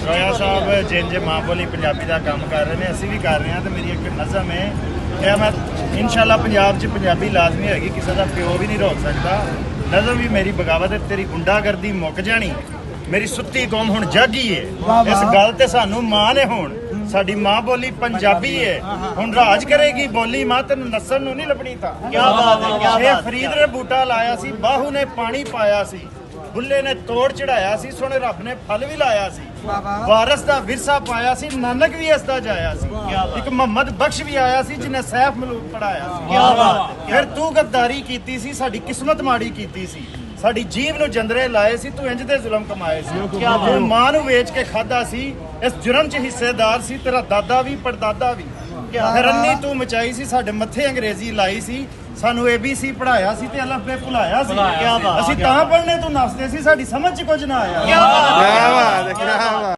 ਰੋਇਆ ਸਾਹਿਬ ਜਿੰਜ ਮਾਂ ਬੋਲੀ ਪੰਜਾਬੀ ਦਾ ਕੰਮ ਕਰ ਰਹੇ ਨੇ, ਅਸੀਂ ਵੀ ਕਰ ਰਹੇ ਹਾਂ। ਤੇ ਮੇਰੀ ਇੱਕ ਨਜ਼ਮ ਹੈ ਕਿ ਮੈਂ ਇਨਸ਼ਾਅੱਲਾ ਪੰਜਾਬ 'ਚ ਪੰਜਾਬੀ ਲਾਜ਼ਮੀ ਹੋਏਗੀ, ਕਿਸੇ ਦਾ ਪਿਓ ਵੀ ਨਹੀਂ ਰੋਕ ਸਕਦਾ। ਨਜ਼ਮ ਵੀ ਮੇਰੀ ਬਗਾਵਤ ਹੈ, ਤੇਰੀ ਗੁੰਡਾਗਰਦੀ ਮੁੱਕ ਜਾਣੀ, ਮੇਰੀ ਸੁੱਤੀ ਕੌਮ ਹੁਣ ਜਾਗੀ ਏ। ਇਸ ਗੱਲ ਤੇ ਸਾਨੂੰ ਮਾਣ ਹੈ, ਹੁਣ ਸਾਡੀ ਮਾਂ ਬੋਲੀ ਪੰਜਾਬੀ ਹੈ, ਹੁਣ ਰਾਜ ਕਰੇਗੀ ਬੋਲੀ ਮਾਂ, ਤੈਨੂੰ ਨਸਲ ਨੂੰ ਨਹੀਂ ਲੱਭਣੀ। ਤਾਂ ਕੀ ਬਾਤ ਹੈ, ਕੀ ਬਾਤ। ਫਰੀਦ ਨੇ ਬੂਟਾ ਲਾਇਆ ਸੀ, ਬਾਹੂ ਨੇ ਪਾਣੀ ਪਾਇਆ ਸੀ, ਬੁੱਲੇ ਨੇ ਤੋੜ ਚੜਾਇਆ ਸੀ, ਸੋਹਣੇ ਰੱਬ ਨੇ ਫਲ ਵੀ ਲਾਇਆ ਸੀ, ਵਾਰਸ ਦਾ ਵਿਰਸਾ ਪਾਇਆ ਸੀ, ਨਾਨਕ ਵੀ ਇਸ ਦਾ ਜਾਇਆ ਸੀ, ਇੱਕ ਮੁਹੰਮਦ ਬਖਸ਼ ਵੀ ਆਇਆ ਸੀ ਜਿਹਨੇ ਸੈਫ ਮਲੂਕ ਪੜਾਇਆ ਸੀ। ਕੀ ਬਾਤ। ਫਿਰ ਤੂੰ ਗੱਦਾਰੀ ਕੀਤੀ ਸੀ, ਸਾਡੀ ਕਿਸਮਤ ਮਾੜੀ ਕੀਤੀ ਸੀ, ਸਾਡੀ ਜੀਵ ਨੂੰ ਜੰਦਰੇ ਲਾਏ ਸੀ, ਤੂੰ ਇੰਜ ਦੇ ਜ਼ੁਲਮ ਕਮਾਏ ਸੀ, ਤੂੰ ਮਾਂ ਨੂੰ ਵੇਚ ਕੇ ਖਾਦਾ ਸੀ, ਇਸ ਜੁਰਮ 'ਚ ਹਿੱਸੇਦਾਰ ਸੀ ਤੇਰਾ ਦਾਦਾ ਵੀ ਪੜਦਾਦਾ ਵੀ। ਰੰਨੀ ਤੂੰ ਮਚਾਈ ਸੀ, ਸਾਡੇ ਮੱਥੇ ਅੰਗਰੇਜ਼ੀ ਲਾਈ ਸੀ, ਸਾਨੂੰ ABC ਪੜਾਇਆ ਸੀ ਤੇ ਅਲਫ ਬੇ ਭੁਲਾਇਆ ਸੀ। ਅਸੀਂ ਤਾਂ ਪੜ੍ਹਨੇ ਤੂੰ ਨੱਸਦੇ ਸੀ, ਸਾਡੀ ਸਮਝ 'ਚ ਕੁਝ ਨਾ ਆਇਆ।